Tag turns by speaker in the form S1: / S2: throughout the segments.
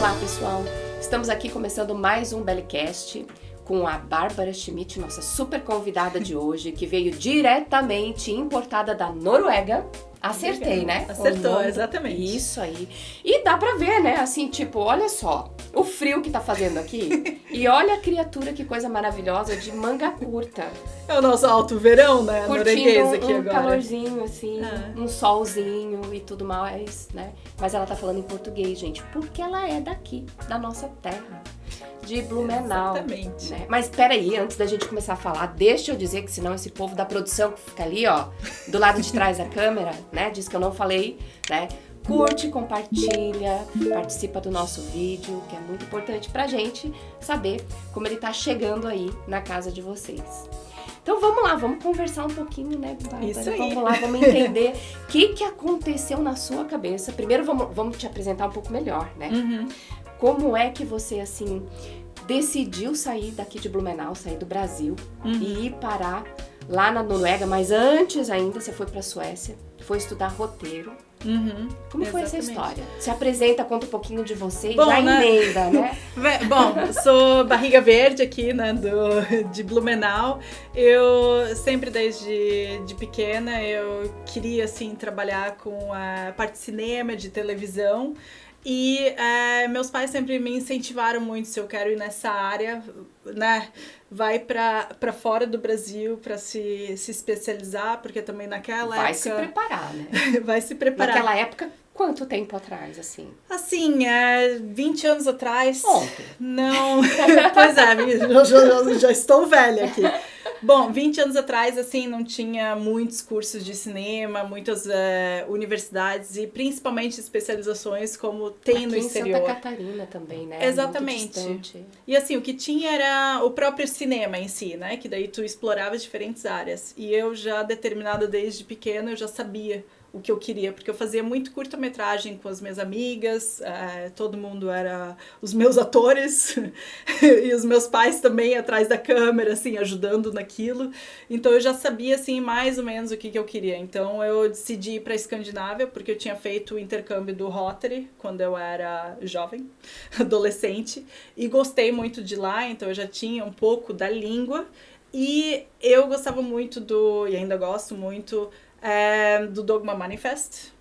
S1: Olá, pessoal! Estamos aqui começando mais um Bellicast com a Bárbara Schmidt, nossa super convidada de hoje, que veio diretamente importada da Noruega. Acertei, né?
S2: Acertou, exatamente.
S1: Isso aí. E dá pra ver, né? Assim, tipo, olha só, o frio que tá fazendo aqui. E olha a criatura, que coisa maravilhosa, de manga curta.
S2: É o nosso alto verão, né?
S1: Curtindo
S2: Norueguês aqui
S1: um
S2: agora.
S1: calorzinho, assim, um solzinho e tudo mais, né? Mas ela tá falando em português, gente, porque ela é daqui, da nossa terra, de Blumenau.
S2: Exatamente.
S1: Né? Mas peraí, antes da gente começar a falar, deixa eu dizer que senão esse povo da produção que fica ali, ó, do lado de trás da câmera, né? Diz que eu não falei, né? Curte, compartilha, participa do nosso vídeo, que é muito importante pra gente saber como ele tá chegando aí na casa de vocês. Então vamos lá, vamos conversar um pouquinho, né, Bárbara?
S2: Isso aí.
S1: Vamos lá, vamos entender o que aconteceu na sua cabeça. Primeiro vamos te apresentar um pouco melhor, né?
S2: Uhum.
S1: Como é que você, assim, decidiu sair daqui de Blumenau, sair do Brasil e ir parar lá na Noruega, mas antes ainda você foi pra Suécia, foi estudar roteiro. Como foi essa história? Se apresenta, conta um pouquinho de você e já emenda, né?
S2: Bom, sou barriga verde aqui, né, de Blumenau. Eu sempre, desde pequena, eu queria, assim, trabalhar com a parte de cinema, de televisão. E meus pais sempre me incentivaram muito, se eu quero ir nessa área, né, vai pra fora do Brasil para se especializar, porque também naquela época...
S1: Vai se preparar, né?
S2: Vai se preparar.
S1: Naquela época, quanto tempo atrás, assim?
S2: Assim, 20 anos atrás...
S1: Ontem.
S2: Não, pois é, já estou velha aqui. Bom, 20 anos atrás, assim, não tinha muitos cursos de cinema, muitas universidades e principalmente especializações como tem
S1: aqui
S2: no exterior.
S1: Aqui em Santa Catarina também, né?
S2: Exatamente. E assim, o que tinha era o próprio cinema em si, né? Que daí tu explorava diferentes áreas. E eu já, determinada desde pequena, eu já sabia o que eu queria, porque eu fazia muito curta-metragem com as minhas amigas, todo mundo era os meus atores, e os meus pais também atrás da câmera, assim, ajudando naquilo. Então eu já sabia, assim, mais ou menos o que eu queria. Então eu decidi ir para a Escandinávia, porque eu tinha feito o intercâmbio do Rotary quando eu era jovem, adolescente, e gostei muito de lá, então eu já tinha um pouco da língua, e eu gostava muito e ainda gosto muito, do Dogma Manifest,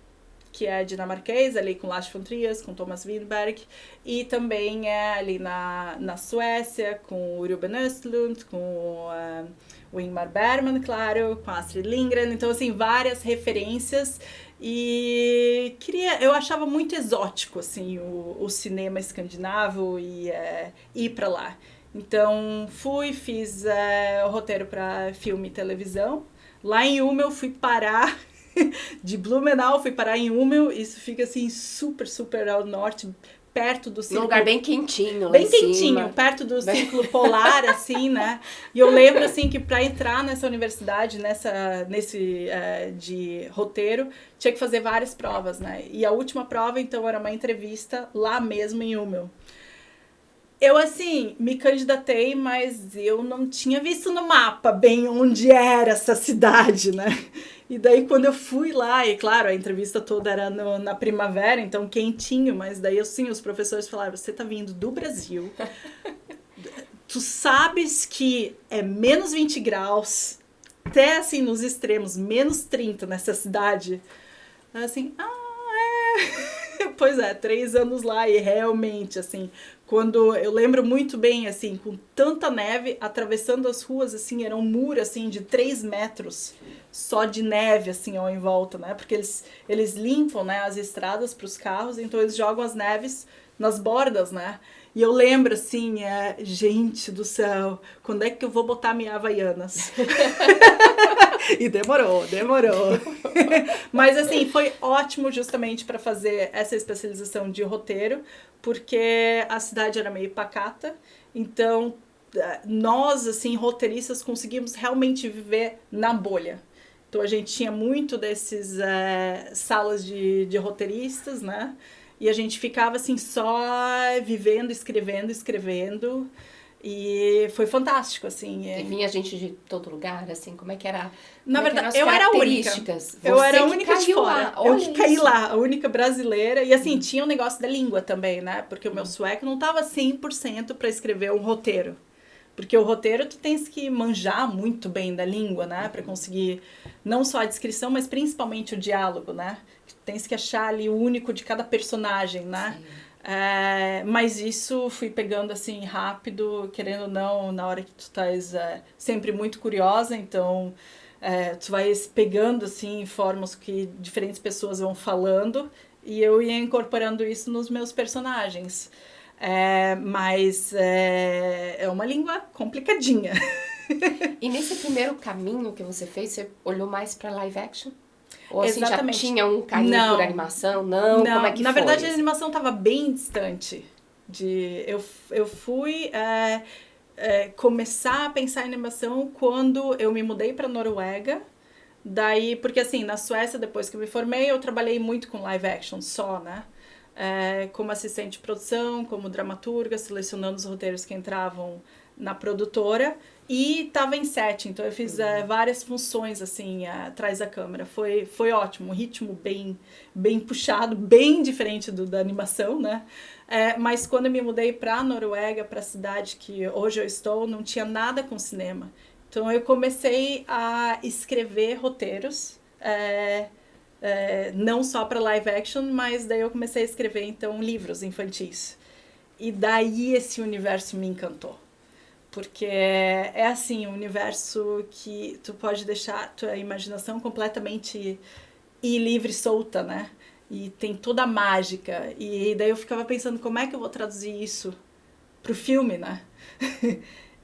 S2: que é dinamarquês, ali com Lars von Trier, com Thomas Winberg, e também ali na Suécia, com o Ruben Östlund, com o Ingmar Bergman, claro, com a Astrid Lindgren, então assim, várias referências, e eu achava muito exótico, assim, o cinema escandinavo e ir pra lá. Então fiz o roteiro para filme e televisão. Lá em Umeå, fui parar, de Blumenau, fui parar em Umeå, isso fica assim super, super ao norte, perto do círculo...
S1: Num lugar bem quentinho,
S2: bem quentinho, perto do círculo polar, assim, né? E eu lembro, assim, que para entrar nessa universidade, nesse de roteiro, tinha que fazer várias provas, né? E a última prova, então, era uma entrevista lá mesmo em Umeå. Eu, assim, me candidatei, mas eu não tinha visto no mapa bem onde era essa cidade, né? E daí, quando eu fui lá, e claro, a entrevista toda era na primavera, então quentinho, mas daí, assim, os professores falaram, você tá vindo do Brasil, tu sabes que é menos 20 graus, até, assim, nos extremos, menos 30 nessa cidade. Assim, Pois é, 3 anos lá e realmente, assim, quando eu lembro muito bem, assim, com tanta neve, atravessando as ruas, assim, era um muro, assim, de 3 metros, só de neve, assim, ao em volta, né? Porque eles limpam, né, as estradas para os carros, então eles jogam as neves nas bordas, né? E eu lembro, assim, gente do céu, quando é que eu vou botar minha Havaianas? E demorou. Mas, assim, foi ótimo justamente para fazer essa especialização de roteiro, porque a cidade era meio pacata, então nós, assim, roteiristas, conseguimos realmente viver na bolha. Então a gente tinha muito desses salas de roteiristas, né? E a gente ficava, assim, só vivendo, escrevendo. E foi fantástico, assim.
S1: E vinha gente de todo lugar, assim, como é que era?
S2: Na verdade, eu era a única. Eu era a única de fora. Eu que caí lá, a única brasileira. E assim, tinha um negócio da língua também, né? Porque o meu sueco não tava 100% para escrever um roteiro. Porque o roteiro tu tens que manjar muito bem da língua, né? Para conseguir não só a descrição, mas principalmente o diálogo, né? Tu tens que achar ali o único de cada personagem, né? Mas isso fui pegando assim rápido, querendo ou não, na hora que tu estás sempre muito curiosa, então tu vais pegando assim formas que diferentes pessoas vão falando e eu ia incorporando isso nos meus personagens. Mas é uma língua complicadinha.
S1: E nesse primeiro caminho que você fez, você olhou mais para live action? Ou assim,
S2: Exatamente.
S1: Já tinha um carinho por animação? Não, como é que
S2: na
S1: foi?
S2: verdade, a animação estava bem distante. Eu fui começar a pensar em animação quando eu me mudei para Noruega. Daí, porque assim, na Suécia, depois que eu me formei, eu trabalhei muito com live action só, né? Como assistente de produção, como dramaturga, selecionando os roteiros que entravam na produtora. E estava em set, então eu fiz várias funções assim atrás da câmera. Foi ótimo, um ritmo bem puxado, bem diferente da animação, né? Mas quando eu me mudei para a Noruega, para a cidade que hoje eu estou, não tinha nada com cinema. Então eu comecei a escrever roteiros, não só para live action, mas daí eu comecei a escrever então livros infantis. E daí esse universo me encantou. Porque é assim, um universo que tu pode deixar tua imaginação completamente livre, solta, né? E tem toda a mágica. E daí eu ficava pensando, como é que eu vou traduzir isso pro filme, né?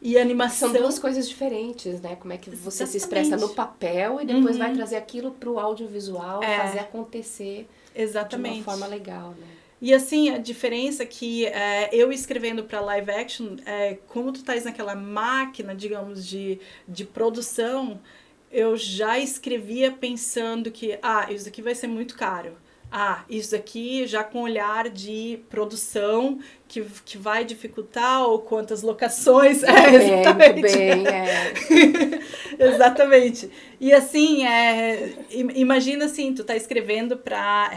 S2: E a animação...
S1: São duas coisas diferentes, né? Como é que você se expressa no papel e depois vai trazer aquilo pro audiovisual, fazer acontecer de uma forma legal, né?
S2: E assim, a diferença que eu escrevendo para live action, como tu estás naquela máquina, digamos, de produção, eu já escrevia pensando que, isso aqui vai ser muito caro. Isso aqui já com olhar de produção que vai dificultar, ou quantas locações.
S1: Muito bem.
S2: Exatamente. E assim, imagina assim, tu tá escrevendo para...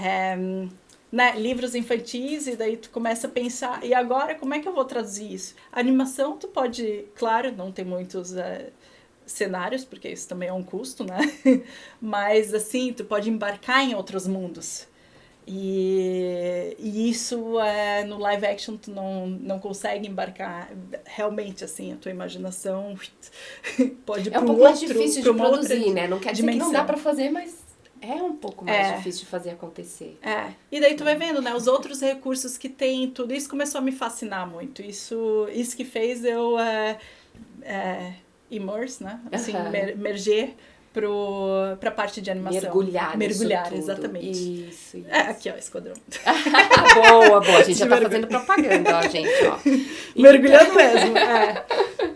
S2: livros infantis, e daí tu começa a pensar, e agora como é que eu vou traduzir isso? A animação tu pode, claro, não tem muitos cenários, porque isso também é um custo, né? Mas assim, tu pode embarcar em outros mundos. E isso no live action tu não consegue embarcar realmente, assim, a tua imaginação pode
S1: um pouco mais difícil de produzir, né? Não quer dizer que não dá pra fazer, mas é um pouco mais difícil de fazer acontecer.
S2: E daí tu vai vendo, né? Os outros recursos que tem, tudo isso começou a me fascinar muito. Isso que fez eu immerse, né? Assim, merger pra parte de animação. Mergulhar, exatamente.
S1: Isso.
S2: Aqui, ó, Esquadrão.
S1: Boa. A gente já tá fazendo propaganda, ó, gente, ó.
S2: Mergulhando mesmo,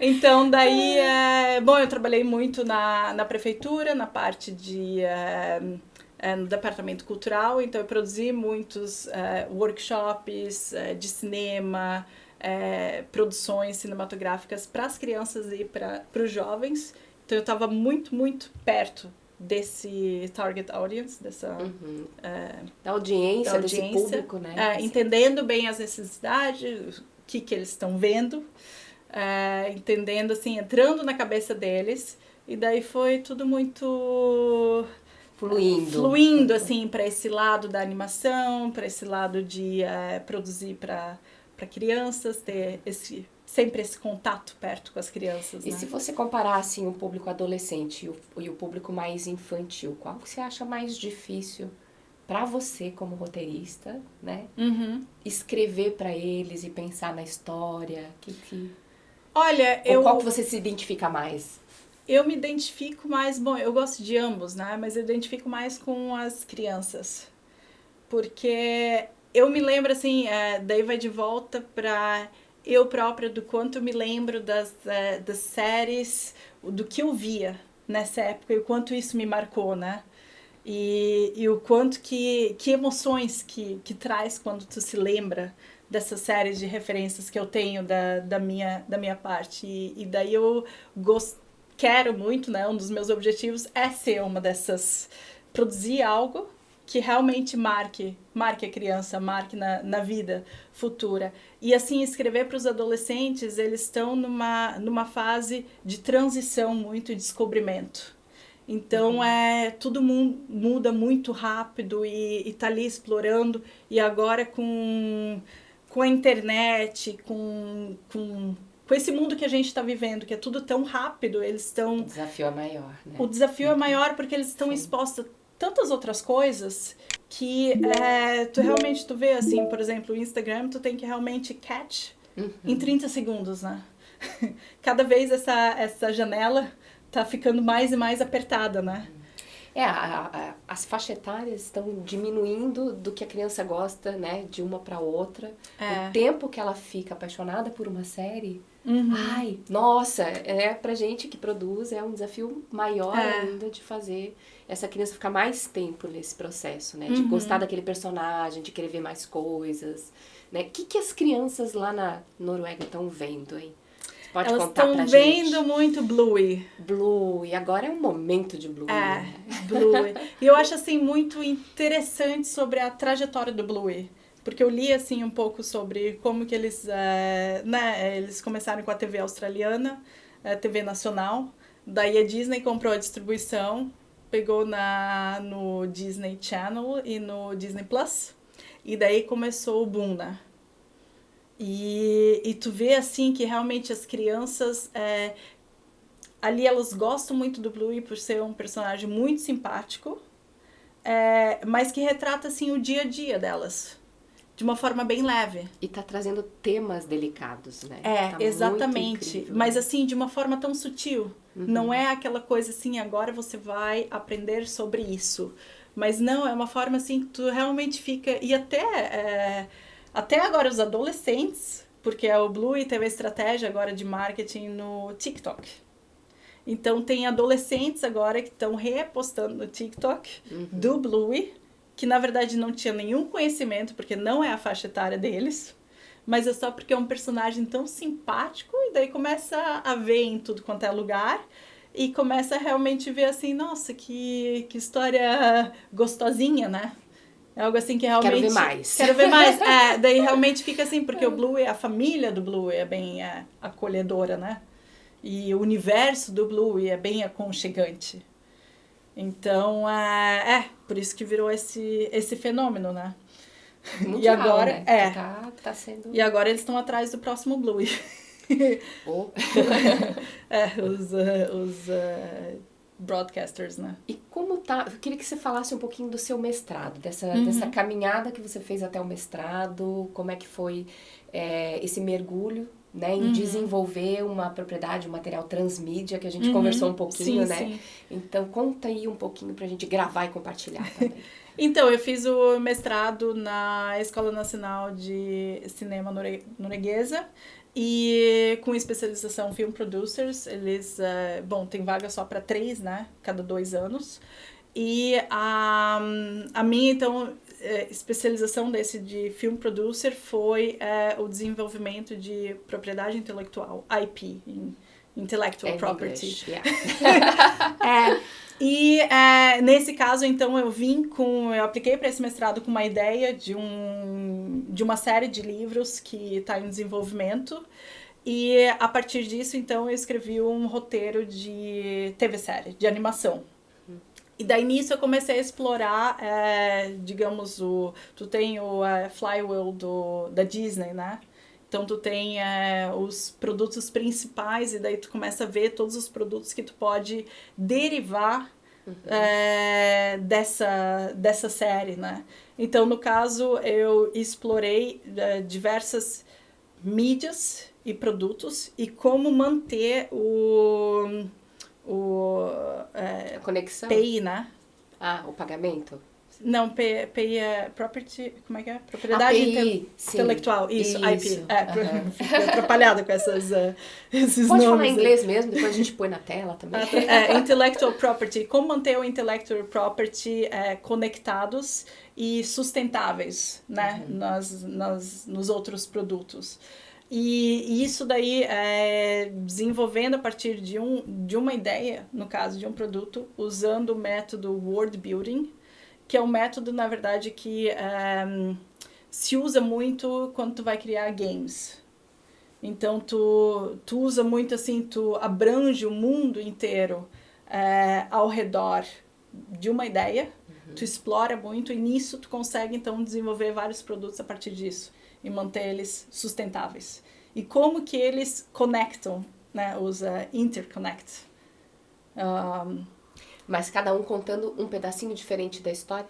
S2: Então, daí, eu trabalhei muito na prefeitura, na parte no departamento cultural, então eu produzi muitos workshops de cinema, produções cinematográficas para as crianças e para os jovens. Então eu estava muito, muito perto desse target audience,
S1: da audiência, desse público, né?
S2: Entendendo bem as necessidades, o que eles estão vendo, entendendo, assim, entrando na cabeça deles, e daí foi tudo muito fluindo assim, para esse lado da animação, para esse lado de produzir para crianças, ter sempre esse contato perto com as crianças.
S1: E se você comparar assim, o público adolescente e o público mais infantil, qual que você acha mais difícil para você como roteirista, né? Escrever para eles e pensar na história?
S2: Olha,
S1: qual que você se identifica mais?
S2: Eu me identifico mais... Bom, eu gosto de ambos, né? Mas eu identifico mais com as crianças. Porque eu me lembro, assim... daí vai de volta para eu própria, do quanto eu me lembro das séries, do que eu via nessa época e o quanto isso me marcou, né? E o quanto que emoções que traz quando tu se lembra dessas séries de referências que eu tenho da minha parte. E daí eu quero muito, né? Um dos meus objetivos é ser uma dessas, produzir algo que realmente marque a criança, marque na vida futura. E assim, escrever para os adolescentes, eles estão numa fase de transição muito, de descobrimento. Então, tudo muda muito rápido e tá ali explorando. E agora com a internet, com esse mundo que a gente está vivendo, que é tudo tão rápido, eles estão...
S1: O desafio é maior, né?
S2: O desafio é maior porque eles estão expostos a tantas outras coisas que tu vê, assim, por exemplo, o Instagram, tu tem que realmente catch em 30 segundos, né? Cada vez essa janela tá ficando mais e mais apertada, né?
S1: As faixas etárias estão diminuindo do que a criança gosta, né, de uma para outra. O tempo que ela fica apaixonada por uma série, ai, nossa, pra gente que produz, é um desafio maior ainda de fazer essa criança ficar mais tempo nesse processo, né, de gostar daquele personagem, de querer ver mais coisas, né? O que as crianças lá na Noruega estão vendo, hein? Pode
S2: Elas
S1: contar pra gente.
S2: estão vendo muito Bluey.
S1: Bluey, agora é um momento de Bluey. Né?
S2: Bluey. E eu acho, assim, muito interessante sobre a trajetória do Bluey. Porque eu li, assim, um pouco sobre como que eles, eles começaram com a TV australiana, a TV nacional. Daí a Disney comprou a distribuição, pegou no Disney Channel e no Disney Plus. E daí começou o boom, né? E tu vê, assim, que realmente as crianças, ali elas gostam muito do Bluey por ser um personagem muito simpático, mas que retrata, assim, o dia a dia delas, de uma forma bem leve.
S1: E tá trazendo temas delicados, né? Tá
S2: exatamente, mas assim, de uma forma tão sutil. Não é aquela coisa assim, agora você vai aprender sobre isso. Mas não, é uma forma assim que tu realmente fica... E até agora os adolescentes, porque o Bluey teve a estratégia agora de marketing no TikTok. Então tem adolescentes agora que estão repostando no TikTok do Bluey, que na verdade não tinha nenhum conhecimento, porque não é a faixa etária deles, mas é só porque é um personagem tão simpático, e daí começa a ver em tudo quanto é lugar, e começa a realmente ver assim, nossa, que história gostosinha, né? É algo assim que realmente...
S1: Quero ver mais.
S2: Quero ver mais. Daí realmente fica assim, porque o Bluey, a família do Bluey é bem acolhedora, né? E o universo do Bluey é bem aconchegante. Então, por isso que virou esse fenômeno, né?
S1: Mundial,
S2: e agora,
S1: né? Tá sendo...
S2: E agora eles estão atrás do próximo Bluey. Os broadcasters, né?
S1: E como tá... Eu queria que você falasse um pouquinho do seu mestrado, dessa caminhada que você fez até o mestrado, como é que foi esse mergulho, né, em desenvolver uma propriedade, um material transmídia, que a gente conversou um pouquinho,
S2: sim,
S1: né?
S2: Sim.
S1: Então, conta aí um pouquinho pra gente gravar e compartilhar também.
S2: Então, eu fiz o mestrado na Escola Nacional de Cinema Norueguesa e com especialização Film Producers. Eles, tem vaga só para 3, né? Cada 2 anos. E a minha, então, especialização de Film Producer foi o desenvolvimento de propriedade intelectual, IP, Intellectual Property. E nesse caso, então, eu apliquei para esse mestrado com uma ideia de uma série de livros que está em desenvolvimento. E a partir disso, então, eu escrevi um roteiro de TV-série, de animação. E daí nisso eu comecei a explorar, digamos, tu tem o Flywheel da Disney, né? Então tu tem os produtos principais e daí tu começa a ver todos os produtos que tu pode derivar dessa série, né? Então, no caso, eu explorei diversas mídias e produtos e como manter
S1: a conexão?
S2: PI, né?
S1: O pagamento?
S2: Não, PI é property, como é que é? Propriedade intelectual, isso, IP. Fico atrapalhada com esses
S1: Pode
S2: nomes.
S1: Falar em inglês mesmo, depois a gente põe na tela também.
S2: Intellectual property, como manter o intellectual property conectados e sustentáveis, né, nos outros produtos. E isso daí desenvolvendo a partir de uma ideia, no caso de um produto, usando o método World Building, que é um método, na verdade, que se usa muito quando tu vai criar games. Então, tu usa muito assim, tu abrange o mundo inteiro ao redor de uma ideia, tu explora muito e nisso tu consegue, então, desenvolver vários produtos a partir disso e manter eles sustentáveis. E como que eles conectam, né, os interconnect.
S1: Mas cada um contando um pedacinho diferente da história?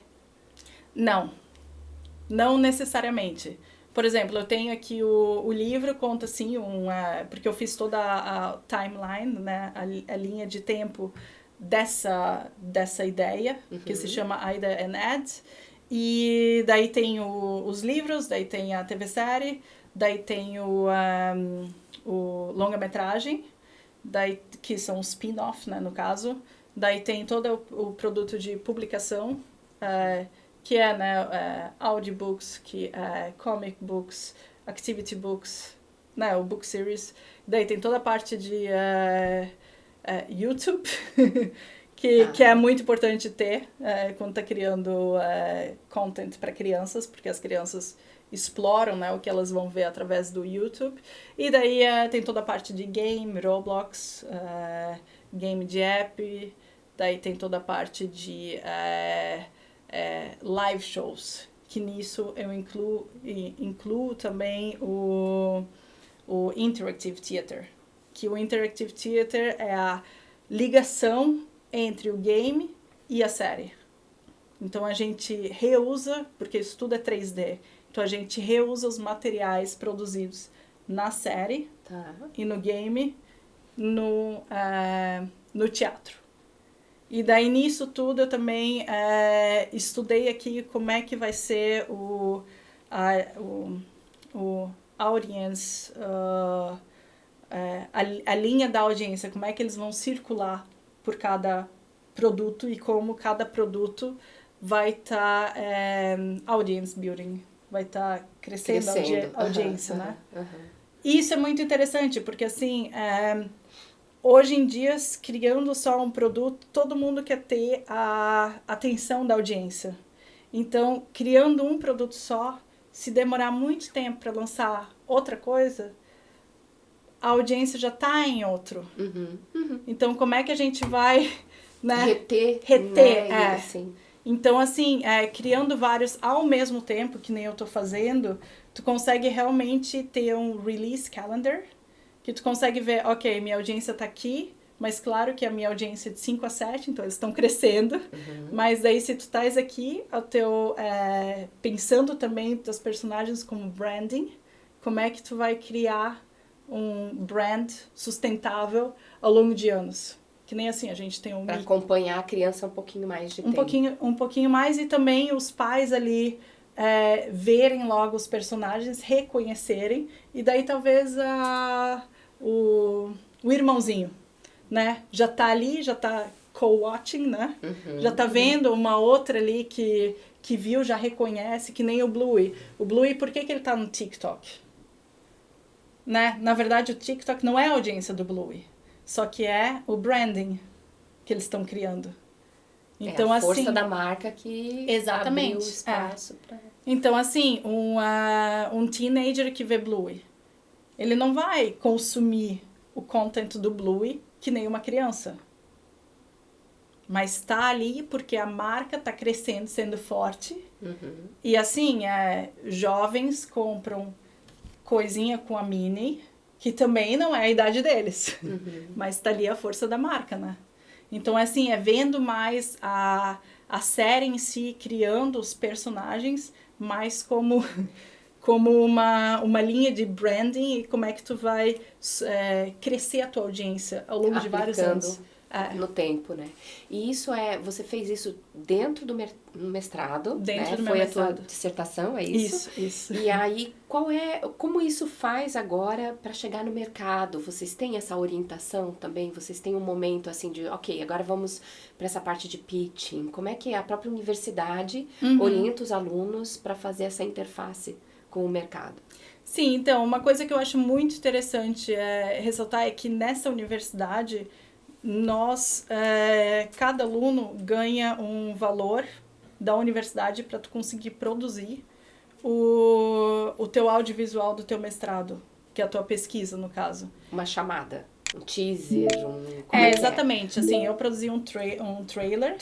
S2: Não necessariamente. Por exemplo, eu tenho aqui o livro, conta assim, porque eu fiz toda a timeline, né, a linha de tempo dessa ideia, que se chama Ida and Ed. E daí tem os livros, daí tem a TV-série, daí tem o longa-metragem, daí que são os spin-off, né, no caso. Daí tem todo o produto de publicação, que é, né, audiobooks, que é comic books, activity books, né, o book series. Daí tem toda a parte de YouTube, que é muito importante ter quando está criando content para crianças, porque as crianças exploram, né, o que elas vão ver através do YouTube. E daí tem toda a parte de game, Roblox, game de app. Daí tem toda a parte de live shows, que nisso eu incluo também o Interactive Theater, que o Interactive Theater é a ligação entre o game e a série. Então a gente reusa, porque isso tudo é 3D, então a gente reusa os materiais produzidos na série e no game, no teatro. E daí nisso tudo eu também estudei aqui como é que vai ser o audience, a linha da audiência, como é que eles vão circular por cada produto e como cada produto vai estar audience building, vai estar crescendo a audiência, né? E isso é muito interessante, porque assim, hoje em dia, criando só um produto, todo mundo quer ter a atenção da audiência. Então, criando um produto só, se demorar muito tempo para lançar outra coisa, a audiência já está em outro. Então, como é que a gente vai, né, reter?
S1: Assim.
S2: Então, assim, criando vários ao mesmo tempo, que nem eu estou fazendo, tu consegue realmente ter um release calendar, que tu consegue ver, ok, minha audiência está aqui, mas claro que a minha audiência é de 5 a 7, então eles estão crescendo. Mas daí se tu estás aqui, pensando também dos personagens como branding, como é que tu vai criar um brand sustentável ao longo de anos? Que nem assim, a gente tem
S1: para acompanhar a criança um pouquinho mais de tempo.
S2: Um pouquinho mais, e também os pais ali verem logo os personagens, reconhecerem, e daí talvez o irmãozinho, né, já tá ali, já tá co-watching, né, já tá vendo uma outra ali que viu, já reconhece, que nem o Bluey. O Bluey, por que ele tá no TikTok? Né? Na verdade, o TikTok não é a audiência do Bluey, só que é o branding que eles estão criando. Então,
S1: a força
S2: assim,
S1: da marca que
S2: exatamente,
S1: abriu espaço para...
S2: Então, assim, um teenager que vê Bluey, ele não vai consumir o content do Bluey que nem uma criança. Mas está ali porque a marca está crescendo, sendo forte. E assim, jovens compram coisinha com a Minnie, que também não é a idade deles. Mas está ali a força da marca, né? Então, assim, vendo mais a série em si, criando os personagens, mais como uma linha de branding, e como é que tu vai crescer a tua audiência ao longo de vários anos.
S1: no tempo, né? E isso você fez isso dentro do mestrado,
S2: dentro do meu
S1: foi
S2: mestrado.
S1: A tua dissertação, é isso?
S2: Isso.
S1: E aí, como isso faz agora para chegar no mercado? Vocês têm essa orientação também? Vocês têm um momento assim de, ok, agora vamos para essa parte de pitching. Como é que a própria universidade orienta os alunos para fazer essa interface com o mercado?
S2: Sim, então, uma coisa que eu acho muito interessante ressaltar é que nessa universidade cada aluno ganha um valor da universidade para tu conseguir produzir o teu audiovisual do teu mestrado, que é a tua pesquisa, no caso.
S1: Uma chamada, um teaser,
S2: exatamente. Assim, eu produzi um trailer.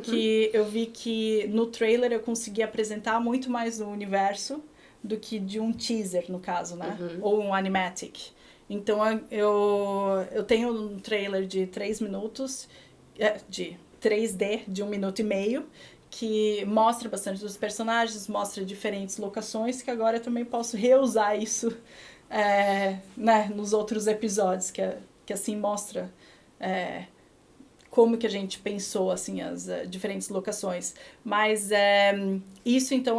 S2: Que eu vi que no trailer eu consegui apresentar muito mais do universo do que de um teaser, no caso, né? Ou um animatic. Então, eu tenho um trailer de 3 minutos, de 3D, de 1 minuto e meio, que mostra bastante dos personagens, mostra diferentes locações, que agora eu também posso reusar isso né, nos outros episódios, que assim mostra como que a gente pensou assim, as diferentes locações. Mas isso, então,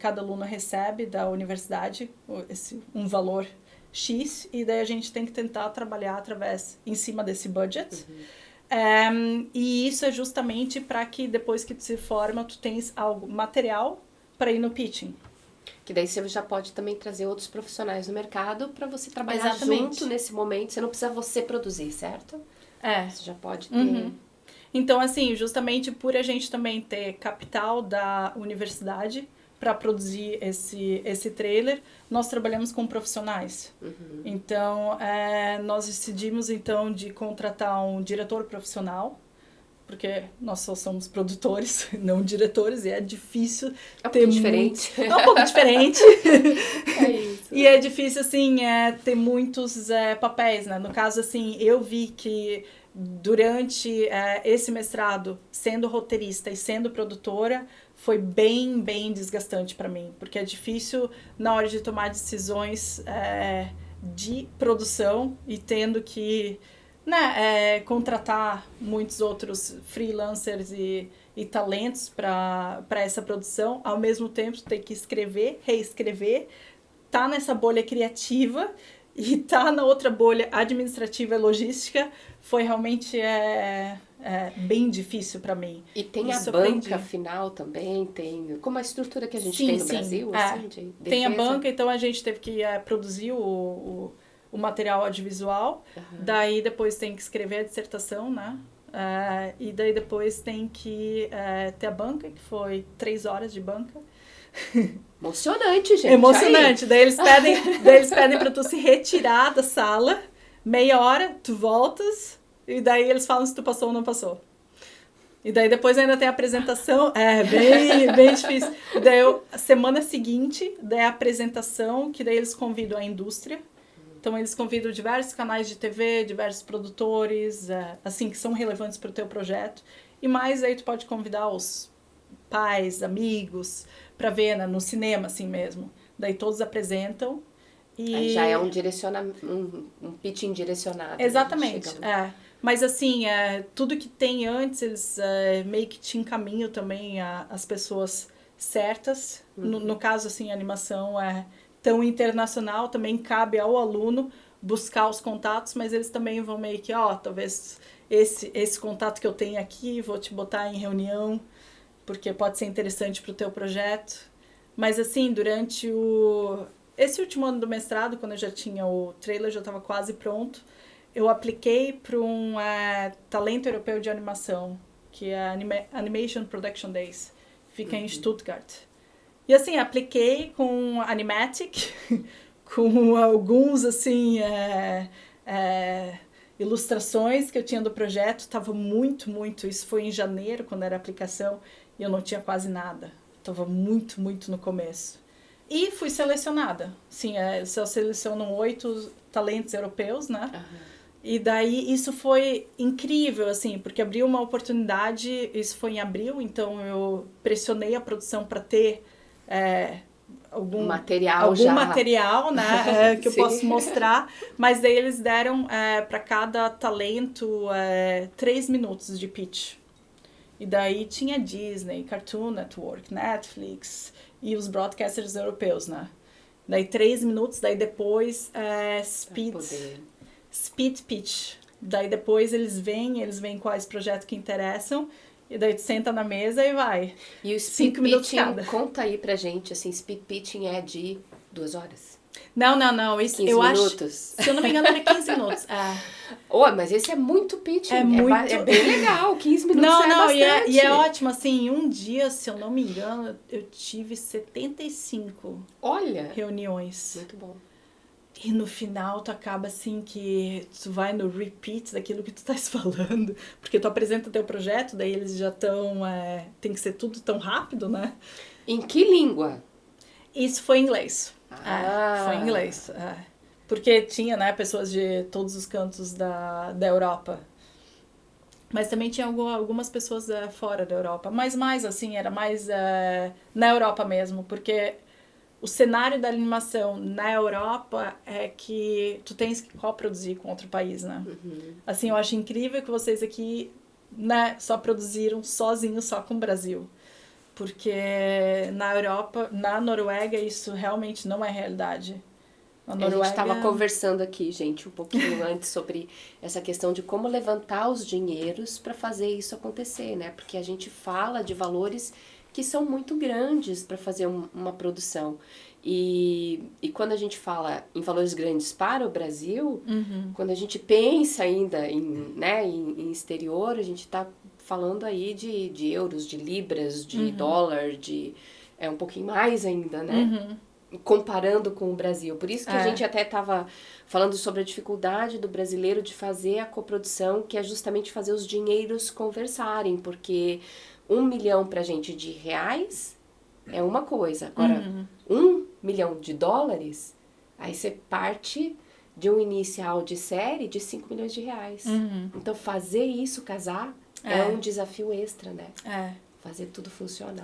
S2: cada aluno recebe da universidade um valor X, e daí a gente tem que tentar trabalhar em cima desse budget. E isso é justamente para que depois que tu se forma, tu tens material para ir no pitching.
S1: Que daí você já pode também trazer outros profissionais no mercado para você trabalhar junto nesse momento. Você não precisa você produzir, certo? Você já pode ter...
S2: Então, assim, justamente por a gente também ter capital da universidade para produzir esse trailer, nós trabalhamos com profissionais. Então, nós decidimos, então, de contratar um diretor profissional, porque nós só somos produtores, não diretores, e é difícil ter
S1: diferente.
S2: É um pouco diferente.
S1: É isso.
S2: E é difícil, assim, ter muitos papéis, né? No caso, assim, eu vi que durante esse mestrado, sendo roteirista e sendo produtora, foi bem, bem desgastante para mim, porque é difícil na hora de tomar decisões de produção e tendo que contratar muitos outros freelancers e talentos para essa produção, ao mesmo tempo ter que escrever, reescrever, tá nessa bolha criativa e tá na outra bolha administrativa e logística, foi realmente bem difícil para mim.
S1: E tem a banca final também, tem como a estrutura que a gente tem no Brasil, assim, de defesa.
S2: Tem a banca, então a gente teve que produzir o material audiovisual, daí depois tem que escrever a dissertação, né? E daí depois tem que ter a banca, que foi 3 horas de banca.
S1: Emocionante, gente.
S2: Emocionante. Daí eles pedem pra tu se retirar da sala, meia hora, tu voltas, e daí eles falam se tu passou ou não passou. E daí depois ainda tem a apresentação, bem, bem difícil. E daí semana seguinte, daí a apresentação, que daí eles convidam a indústria. Então eles convidam diversos canais de TV, diversos produtores, assim, que são relevantes para o teu projeto. E mais aí tu pode convidar os pais, amigos, para ver, né, no cinema, assim mesmo. Daí todos apresentam. E
S1: aí já é um pitching direcionado.
S2: Exatamente, Mas assim, tudo que tem antes, eles meio que te encaminham também as pessoas certas. No caso, assim, a animação é tão internacional, também cabe ao aluno buscar os contatos, mas eles também vão meio que, talvez esse contato que eu tenho aqui, vou te botar em reunião, porque pode ser interessante para o teu projeto. Mas assim, durante esse último ano do mestrado, quando eu já tinha o trailer, já estava quase pronto, eu apliquei para um talento europeu de animação, que é Animation Production Days, fica em Stuttgart. E assim, apliquei com Animatic, com alguns, assim, ilustrações que eu tinha do projeto. Tava muito, isso foi em janeiro, quando era a aplicação, e eu não tinha quase nada. Tava muito, no começo. E fui selecionada. Sim, só selecionam 8 talentos europeus, né? E daí isso foi incrível, assim, porque abriu uma oportunidade. Isso foi em abril, então eu pressionei a produção para ter algum
S1: material,
S2: né, que eu posso mostrar, mas daí eles deram para cada talento 3 minutos de pitch. E daí tinha Disney, Cartoon Network, Netflix e os broadcasters europeus, né? Daí 3 minutos, daí depois speed pitch. Daí depois eles veem quais projetos que interessam, e daí tu senta na mesa e vai.
S1: E o speed pitching, conta aí pra gente, assim, speed pitching é de 2 horas?
S2: Não, isso
S1: 15
S2: eu
S1: minutos?
S2: acho, se eu não me engano era 15 minutos.
S1: Mas esse é muito pitching, é bem legal, 15 minutos bastante.
S2: E é ótimo, assim, um dia, se eu não me engano, eu tive 75 reuniões.
S1: Muito bom.
S2: E no final tu acaba assim que tu vai no repeat daquilo que tu estás falando, porque tu apresenta teu projeto, daí eles já estão, tem que ser tudo tão rápido, né?
S1: Em que língua?
S2: Isso foi em inglês. Foi em inglês. Porque tinha, né, pessoas de todos os cantos da Europa. Mas também tinha algumas pessoas fora da Europa. Mas mais, assim, era mais na Europa mesmo. Porque o cenário da animação na Europa é que tu tens que coproduzir com outro país, né?
S1: Uhum.
S2: Assim, eu acho incrível que vocês aqui, né, só produziram sozinhos, só com o Brasil. Porque na Europa, na Noruega, isso realmente não é realidade.
S1: A gente estava conversando aqui, gente, um pouquinho antes sobre essa questão de como levantar os dinheiros para fazer isso acontecer, né? Porque a gente fala de valores que são muito grandes para fazer uma produção. E quando a gente fala em valores grandes para o Brasil, quando a gente pensa ainda em exterior, a gente está falando aí de euros, de libras, de dólar, um pouquinho mais ainda, né? Comparando com o Brasil. Por isso que a gente até estava falando sobre a dificuldade do brasileiro de fazer a coprodução, que é justamente fazer os dinheiros conversarem, porque 1 milhão pra gente de reais é uma coisa. Agora, 1 milhão de dólares, aí você parte de um inicial de série de 5 milhões de reais. Então, fazer isso casar é um desafio extra, né? Fazer tudo funcionar.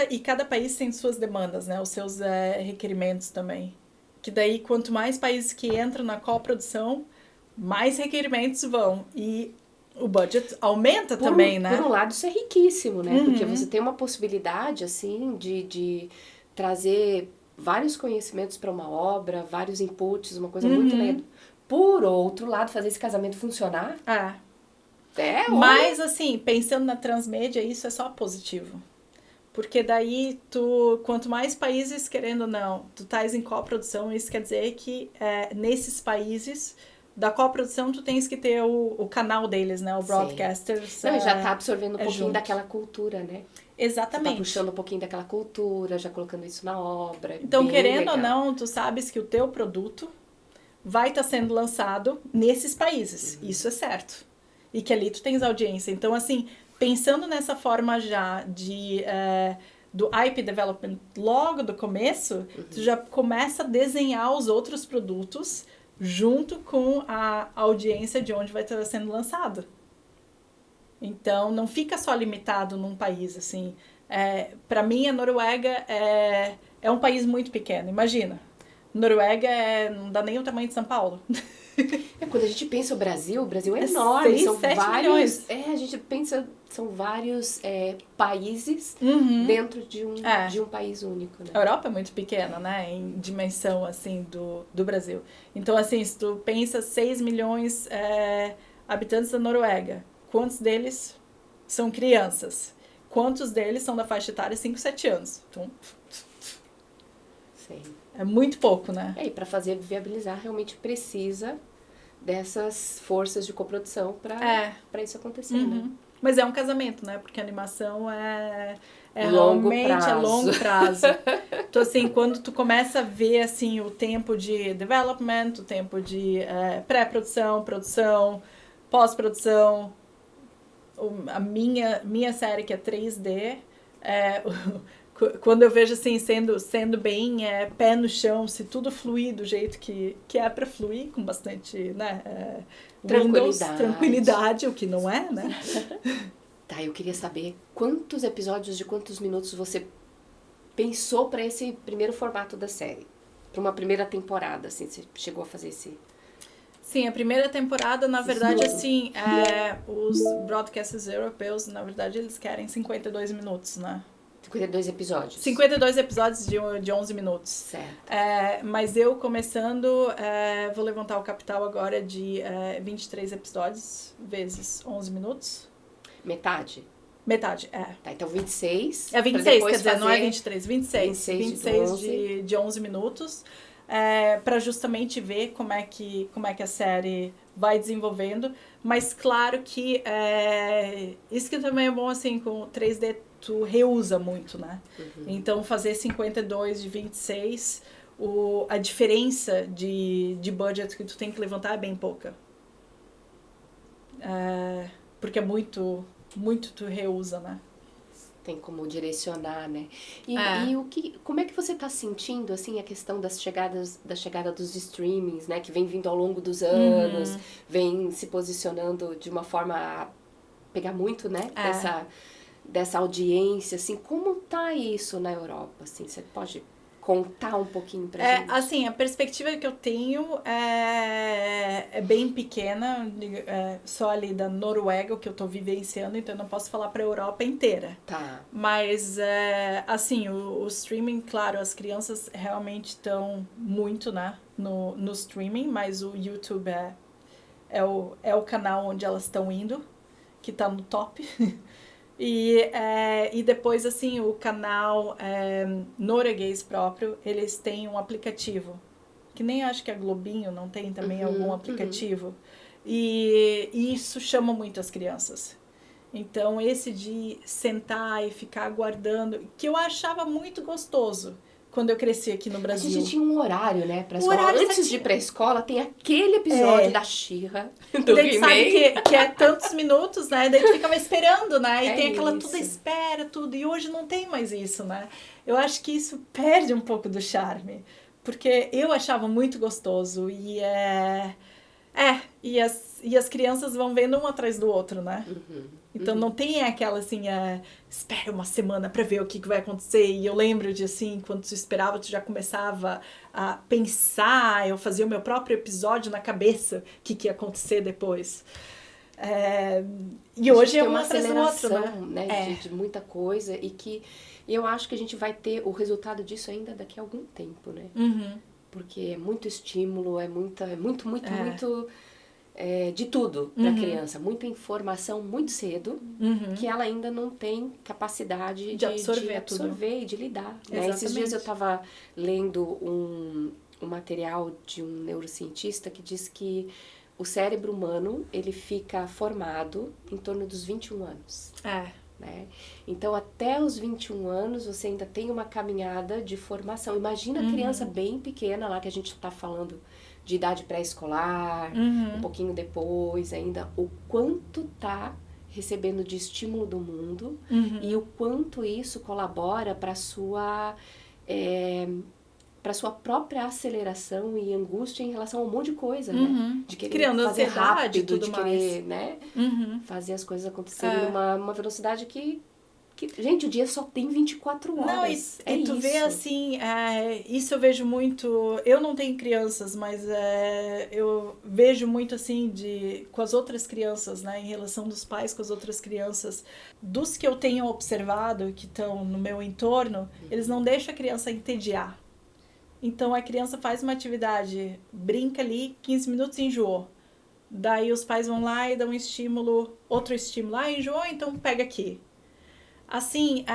S2: E cada país tem suas demandas, né? Os seus requerimentos também. Que daí, quanto mais países que entram na coprodução, mais requerimentos vão. E o budget aumenta também, né?
S1: Por um lado, isso é riquíssimo, né? Porque você tem uma possibilidade, assim, de trazer vários conhecimentos para uma obra, vários inputs, uma coisa muito legal. Por outro lado, fazer esse casamento funcionar... Mas,
S2: assim, pensando na Transmédia, isso é só positivo. Porque daí, quanto mais países, querendo ou não, tu estás em coprodução, isso quer dizer que nesses países da coprodução tu tens que ter o canal deles, né? O broadcasters.
S1: Não, já tá absorvendo um pouquinho daquela cultura, né?
S2: Exatamente.
S1: Você tá puxando um pouquinho daquela cultura, já colocando isso na obra.
S2: Então, querendo ou não, tu sabes que o teu produto vai estar sendo lançado nesses países. Isso é certo. E que ali tu tens audiência. Então, assim, pensando nessa forma já do IP development logo do começo, tu já começa a desenhar os outros produtos junto com a audiência de onde vai estar sendo lançado. Então, não fica só limitado num país, assim. Para mim, a Noruega é um país muito pequeno. Imagina, Noruega não dá nem o tamanho de São Paulo.
S1: Quando a gente pensa o Brasil é enorme.
S2: 6,
S1: são
S2: 7
S1: vários.
S2: milhões.
S1: A gente pensa, são vários países dentro de um país único, né?
S2: A Europa é muito pequena, né? Em dimensão, assim, do Brasil. Então, assim, se tu pensa 6 milhões habitantes da Noruega, quantos deles são crianças? Quantos deles são da faixa etária 5, 7 anos? Então,
S1: Sim.
S2: É muito pouco, né?
S1: E para fazer viabilizar, realmente precisa dessas forças de coprodução para isso acontecer, né?
S2: Mas é um casamento, né? Porque a animação
S1: longo
S2: realmente
S1: prazo.
S2: É longo prazo. Então, assim, quando tu começa a ver, assim, o tempo de development, o tempo de pré-produção, produção, pós-produção, a minha série que é 3D, quando eu vejo assim, sendo bem pé no chão, se tudo fluir do jeito que é para fluir, com bastante, né, tranquilidade, o que não é, né?
S1: Tá, eu queria saber quantos episódios de quantos minutos você pensou para esse primeiro formato da série? Para uma primeira temporada, assim, você chegou a fazer esse...
S2: Sim, a primeira temporada, na verdade, assim, os broadcasters europeus, na verdade, eles querem 52 minutos, né?
S1: 52 episódios.
S2: 52 episódios de 11 minutos.
S1: Certo.
S2: Mas eu, começando, vou levantar o capital agora de 23 episódios, vezes 11 minutos.
S1: Metade?
S2: Metade,
S1: Tá, então 26.
S2: 26, quer dizer, não é 23, 26. 26 de 11 minutos. Para justamente ver como é que a série vai desenvolvendo. Mas claro que isso que também é bom, assim, com 3D tu reusa muito, né? Uhum. Então fazer 52 de 26, a diferença de budget que tu tem que levantar é bem pouca. Porque é muito tu reusa, né?
S1: Tem como direcionar, né? E como é que você tá sentindo, assim, a questão da chegada dos streamings, né? Que vem vindo ao longo dos anos, vem se posicionando de uma forma a pegar muito, né? Dessa audiência, assim. Como tá isso na Europa, assim? Você pode contar um pouquinho pra gente?
S2: Assim, a perspectiva que eu tenho é bem pequena, só ali da Noruega, o que eu tô vivenciando, então eu não posso falar pra Europa inteira.
S1: Tá.
S2: Mas, assim, o streaming, claro, as crianças realmente estão muito, né, no streaming, mas o YouTube é o canal onde elas estão indo, que tá no top. E depois, assim, o canal norueguês próprio, eles têm um aplicativo, que nem acho que a Globinho não tem também algum aplicativo. E isso chama muito as crianças. Então, esse de sentar e ficar aguardando, que eu achava muito gostoso quando eu cresci aqui no Brasil.
S1: A gente tinha um horário, né, pra escola. Antes de ir pra escola, tem aquele episódio da She-Ra, do
S2: He-Man. Sabe que é tantos minutos, né? Daí tu ficava esperando, né? E tem aquela toda espera, tudo. E hoje não tem mais isso, né? Eu acho que isso perde um pouco do charme. Porque eu achava muito gostoso. E e as crianças vão vendo um atrás do outro, né? Então não tem aquela assim, espera uma semana pra ver o que vai acontecer. E eu lembro de assim, quando tu esperava, tu já começava a pensar, eu fazia o meu próprio episódio na cabeça, o que ia acontecer depois. E hoje é uma atrás do outro,
S1: né? De muita coisa e que eu acho que a gente vai ter o resultado disso ainda daqui a algum tempo, né? Porque é muito estímulo, é muito de tudo para a criança, muita informação muito cedo, que ela ainda não tem capacidade de absorver e de lidar. Né? Esses dias eu estava lendo um material de um neurocientista que diz que o cérebro humano ele fica formado em torno dos 21 anos. Né? Então, até os 21 anos, você ainda tem uma caminhada de formação. Imagina a criança bem pequena lá, que a gente está falando de idade pré-escolar, um pouquinho depois ainda, o quanto tá recebendo de estímulo do mundo e o quanto isso colabora para sua própria aceleração e angústia em relação a um monte de coisa, né? De querer
S2: criando
S1: fazer rápido,
S2: tudo
S1: de querer, né? Fazer as coisas acontecerem numa velocidade que, gente, o dia só tem 24 horas.
S2: Não, e tu vê assim, isso eu vejo muito, eu não tenho crianças, mas eu vejo muito assim com as outras crianças, né, em relação dos pais com as outras crianças, dos que eu tenho observado, que estão no meu entorno, eles não deixam a criança entediar. Então a criança faz uma atividade, brinca ali, 15 minutos e enjoou. Daí os pais vão lá e dão um estímulo, outro estímulo, enjoou, então pega aqui. Assim,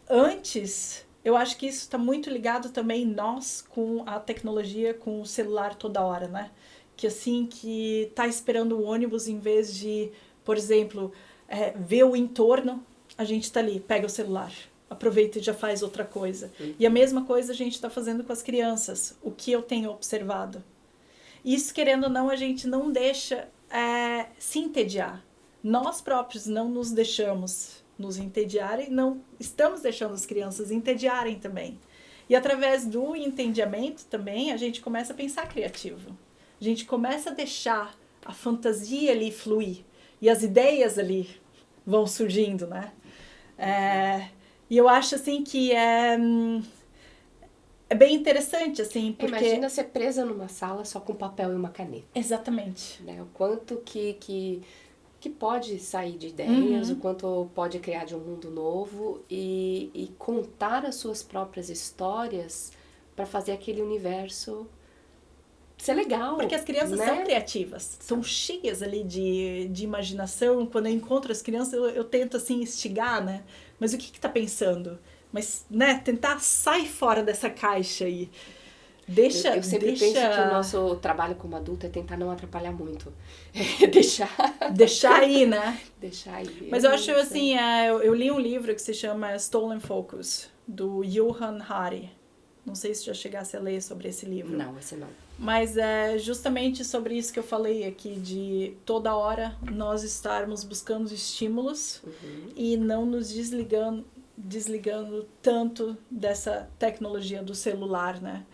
S2: antes, eu acho que isso está muito ligado também nós com a tecnologia, com o celular toda hora, né? Que assim, que tá esperando o ônibus em vez de, por exemplo, ver o entorno, a gente tá ali, pega o celular, aproveita e já faz outra coisa. E a mesma coisa a gente está fazendo com as crianças, o que eu tenho observado. Isso, querendo ou não, a gente não deixa se entediar. Nós próprios não nos deixamos nos entediarem, não estamos deixando as crianças entediarem também. E através do entediamento também, a gente começa a pensar criativo. A gente começa a deixar a fantasia ali fluir. E as ideias ali vão surgindo, né? E eu acho, assim, que é bem interessante, assim, porque...
S1: Imagina ser presa numa sala só com papel e uma caneta.
S2: Exatamente.
S1: Né? O quanto que pode sair de ideias, o quanto pode criar de um mundo novo e contar as suas próprias histórias para fazer aquele universo ser legal.
S2: Porque as crianças
S1: né?
S2: são criativas, são cheias ali de imaginação. Quando eu encontro as crianças, eu tento, assim, instigar, né? Mas o que tá pensando? Mas, né, tentar sair fora dessa caixa aí.
S1: Eu sempre penso que o nosso trabalho como adulto é tentar não atrapalhar muito.
S2: Deixar aí, né?
S1: Deixar aí.
S2: Mas eu acho, assim, eu li um livro que se chama Stolen Focus, do Johan Hari. Não sei se já chegasse a ler sobre esse livro.
S1: Não, esse não.
S2: Mas é justamente sobre isso que eu falei aqui, de toda hora nós estarmos buscando estímulos e não nos desligando tanto dessa tecnologia do celular, né?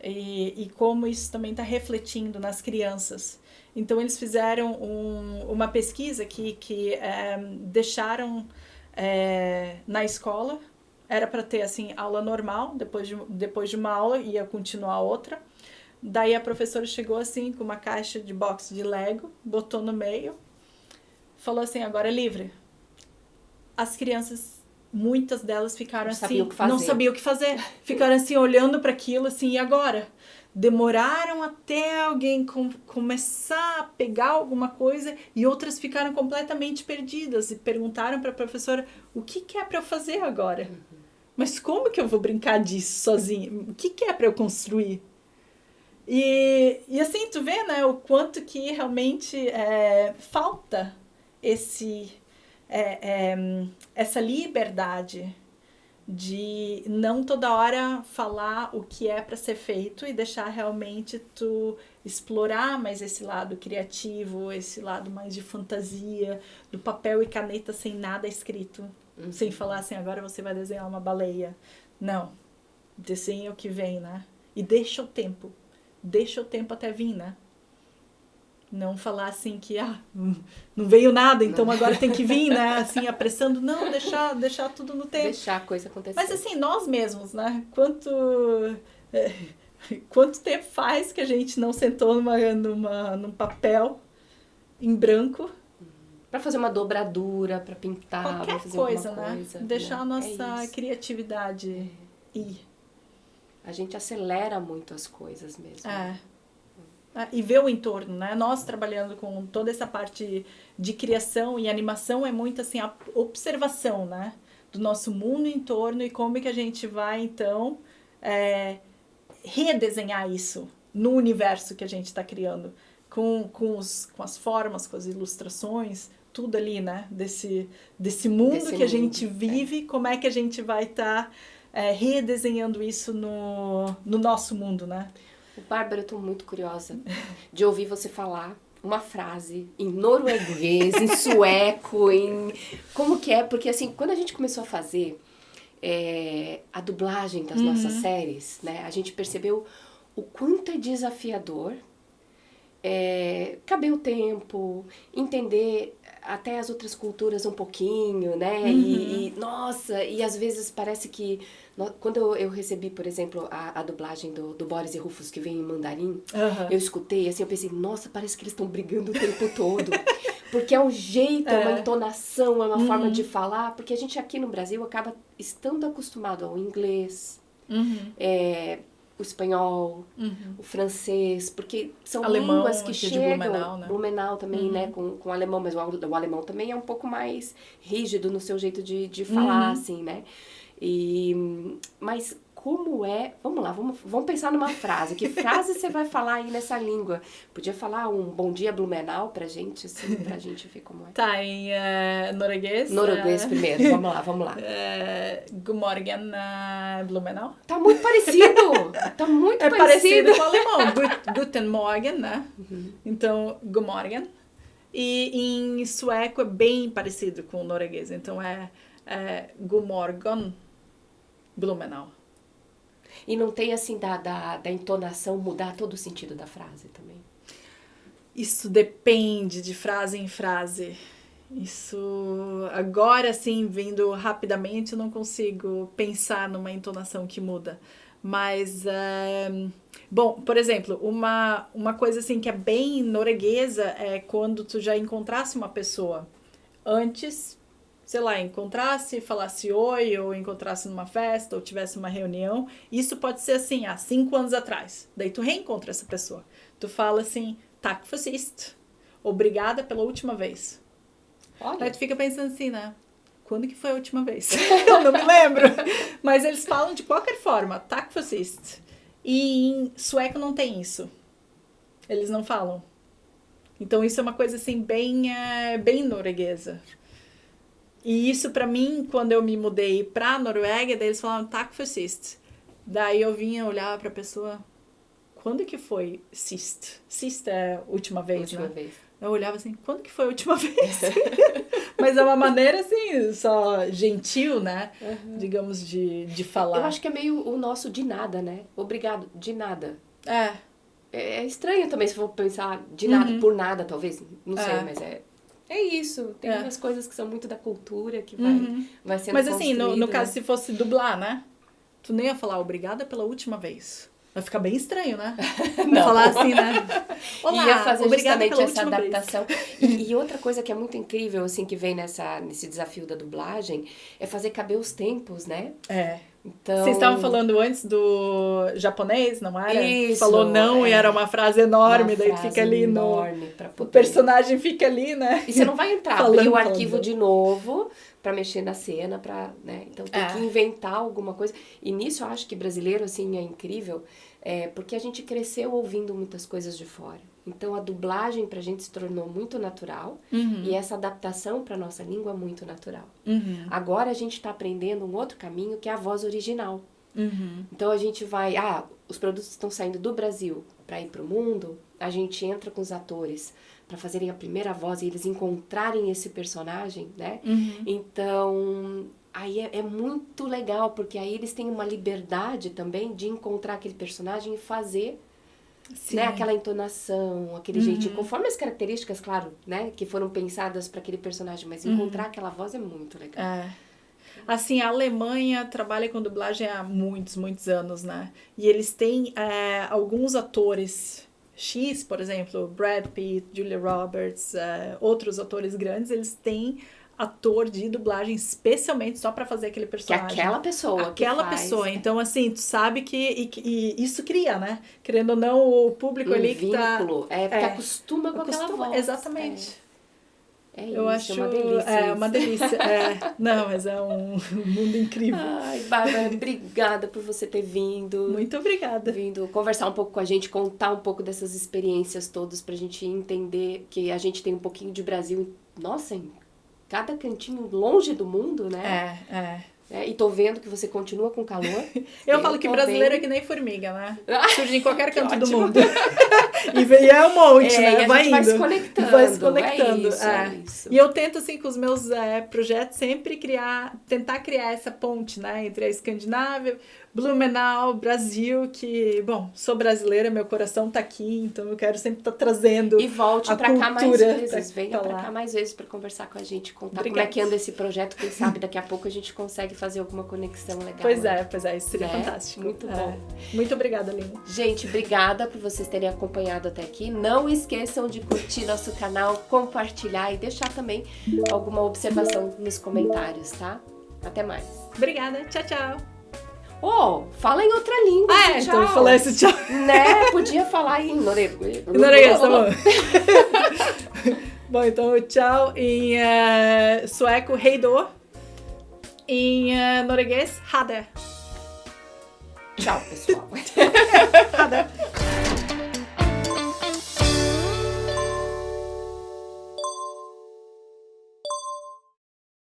S2: E como isso também está refletindo nas crianças. Então, eles fizeram uma pesquisa que deixaram na escola. Era para ter, assim, aula normal, depois de uma aula ia continuar outra. Daí a professora chegou, assim, com uma caixa de box de Lego, botou no meio, falou assim, agora é livre. As crianças, muitas delas ficaram assim, não sabiam o que fazer. Ficaram assim, olhando para aquilo, assim, e agora? Demoraram até alguém começar a pegar alguma coisa e outras ficaram completamente perdidas e perguntaram para a professora, o que é para eu fazer agora? Mas como que eu vou brincar disso sozinha? O que é para eu construir? E assim, tu vê, né, o quanto que realmente falta essa liberdade de não toda hora falar o que é para ser feito e deixar realmente tu explorar mais esse lado criativo, esse lado mais de fantasia, do papel e caneta sem nada escrito, sem falar assim, agora você vai desenhar uma baleia. Não, desenha o que vem, né? E deixa o tempo até vir, né? Não falar assim que não veio nada, então agora tem que vir, né? Assim, apressando. Não, deixar tudo no tempo.
S1: Deixar a coisa acontecer.
S2: Mas assim, nós mesmos, né? Quanto tempo faz que a gente não sentou num papel em branco?
S1: Para fazer uma dobradura, para pintar,
S2: qualquer
S1: fazer
S2: coisa,
S1: alguma coisa,
S2: né? Deixar a nossa criatividade ir.
S1: A gente acelera muito as coisas mesmo.
S2: E ver o entorno, né? Nós trabalhando com toda essa parte de criação e animação é muito assim a observação, né? Do nosso mundo em torno e como é que a gente vai então redesenhar isso no universo que a gente está criando com as formas, com as ilustrações, tudo ali, né? Desse mundo que a gente vive, como é que a gente vai estar redesenhando isso no nosso mundo, né?
S1: Bárbara, eu tô muito curiosa de ouvir você falar uma frase em norueguês, em sueco, em... Como que é? Porque, assim, quando a gente começou a fazer a dublagem das nossas séries, né? A gente percebeu o quanto é desafiador caber o tempo, entender até as outras culturas um pouquinho, né? Nossa, e às vezes parece que... Quando eu recebi, por exemplo, a dublagem do Boris e Rufus, que vem em mandarim, eu escutei, assim, eu pensei, nossa, parece que eles estão brigando o tempo todo. Porque é um jeito, é uma entonação, é uma forma de falar, porque a gente aqui no Brasil acaba estando acostumado ao inglês, o espanhol, o francês, porque são
S2: alemão,
S1: línguas que chegam...
S2: Blumenau, né?
S1: Blumenau também, né, com o alemão, mas o alemão também é um pouco mais rígido no seu jeito de falar, assim, né? Mas como é... Vamos lá, vamos pensar numa frase. Que frase você vai falar aí nessa língua? Podia falar um bom dia Blumenau pra gente, assim, pra gente ver como é.
S2: Tá, em norueguês?
S1: Norueguês primeiro, vamos lá.
S2: God morgen, Blumenau.
S1: Tá muito parecido! Tá muito parecido!
S2: Parecido com o alemão. Guten Morgen, né? Então, God morgen. E em sueco é bem parecido com o norueguês. Então, God morgen, Blumenau.
S1: E não tem, assim, da entonação mudar todo o sentido da frase também?
S2: Isso depende de frase em frase. Isso, agora sim, vindo rapidamente, eu não consigo pensar numa entonação que muda. Mas, bom, por exemplo, uma coisa assim que é bem norueguesa é quando tu já encontrasse uma pessoa antes, sei lá, encontrasse, falasse oi, ou encontrasse numa festa, ou tivesse uma reunião. Isso pode ser assim, há 5 anos atrás. Daí tu reencontra essa pessoa. Tu fala assim, tack för sist. Obrigada pela última vez.
S1: Olha.
S2: Aí tu fica pensando assim, né? Quando que foi a última vez? Eu não me lembro. Mas eles falam de qualquer forma, tack för sist. E em sueco não tem isso. Eles não falam. Então isso é uma coisa assim bem norueguesa. E isso pra mim, quando eu me mudei pra Noruega, daí eles falavam tack för sist. Daí eu vinha olhar pra pessoa, quando que foi sist? Sist é última vez,
S1: Última
S2: né?
S1: vez.
S2: Eu olhava assim, quando que foi a última vez? Mas é uma maneira, assim, só gentil, né?
S1: Uhum.
S2: Digamos, de falar.
S1: Eu acho que é meio o nosso de nada, né? Obrigado, de nada.
S2: É.
S1: É estranho também se for pensar de nada, por nada, talvez. Não sei, mas é isso. Tem umas coisas que são muito da cultura que vai sendo
S2: Mas assim, no
S1: construído,
S2: caso,
S1: né?
S2: se fosse dublar, né? Tu nem ia falar obrigada pela última vez. Vai ficar bem estranho, né?
S1: Não.
S2: Falar assim, né? Olá,
S1: ia fazer
S2: obrigada
S1: justamente
S2: pela
S1: essa
S2: última
S1: adaptação. E outra coisa que é muito incrível, assim, que vem nesse desafio da dublagem, é fazer caber os tempos, né?
S2: É.
S1: Então...
S2: Vocês estavam falando antes do japonês, não era?
S1: Isso,
S2: falou não e era uma frase enorme, daí
S1: frase
S2: fica ali
S1: enorme pra poder...
S2: O personagem fica ali, né?
S1: E você não vai entrar, abrir o arquivo de novo pra mexer na cena, né? Então tem que inventar alguma coisa. E nisso eu acho que brasileiro, assim, é incrível, porque a gente cresceu ouvindo muitas coisas de fora. Então a dublagem pra gente se tornou muito natural e essa adaptação pra nossa língua muito natural. Agora a gente tá aprendendo um outro caminho que é a voz original. Então a gente vai... os produtos estão saindo do Brasil para ir pro mundo, a gente entra com os atores para fazerem a primeira voz e eles encontrarem esse personagem, né? Então, aí é muito legal, porque aí eles têm uma liberdade também de encontrar aquele personagem e fazer, né, aquela entonação, aquele jeitinho, conforme as características, claro, né, que foram pensadas para aquele personagem, mas encontrar aquela voz é muito legal.
S2: Assim, a Alemanha trabalha com dublagem há muitos anos, né? E eles têm alguns atores X, por exemplo, Brad Pitt, Julia Roberts, outros atores grandes, eles têm ator de dublagem especialmente só pra fazer aquele personagem.
S1: Que aquela pessoa
S2: pessoa. Então, assim, tu sabe que isso cria, né? Querendo ou não, o público ali que tá...
S1: vínculo, porque acostuma com aquela voz.
S2: Exatamente.
S1: Eu acho uma delícia.
S2: É uma delícia. Não, mas é um mundo incrível.
S1: Ai, Bárbara, obrigada por você ter vindo.
S2: Muito obrigada.
S1: Vindo conversar um pouco com a gente, contar um pouco dessas experiências todas pra gente entender que a gente tem um pouquinho de Brasil, nossa, em cada cantinho longe do mundo, né? E tô vendo que você continua com calor.
S2: Eu falo que brasileiro é que nem formiga, né? Surge em qualquer canto do mundo. E é um monte, né?
S1: Vai indo.
S2: Vai se conectando.
S1: É isso.
S2: E eu tento, assim, com os meus projetos, sempre tentar criar essa ponte, né? Entre a Escandinávia, Blumenau, Brasil, que, bom, sou brasileira, meu coração tá aqui, então eu quero sempre estar trazendo
S1: e volte pra cá mais vezes, venha pra cá mais vezes pra conversar com a gente, contar como é que anda esse projeto, quem sabe daqui a pouco a gente consegue fazer alguma conexão legal.
S2: Pois é, isso seria fantástico.
S1: Muito bom.
S2: Muito obrigada, Aline.
S1: Gente, obrigada por vocês terem acompanhado até aqui. Não esqueçam de curtir nosso canal, compartilhar e deixar também alguma observação nos comentários, tá? Até mais.
S2: Obrigada, tchau.
S1: Fala em outra língua.
S2: Então eu vou falar esse tchau.
S1: Né? Podia falar em norueguês.
S2: Norueguês, tá bom. Bom, então tchau em sueco, hej då. Em norueguês, ha det.
S1: Tchau, pessoal.
S2: Ha det.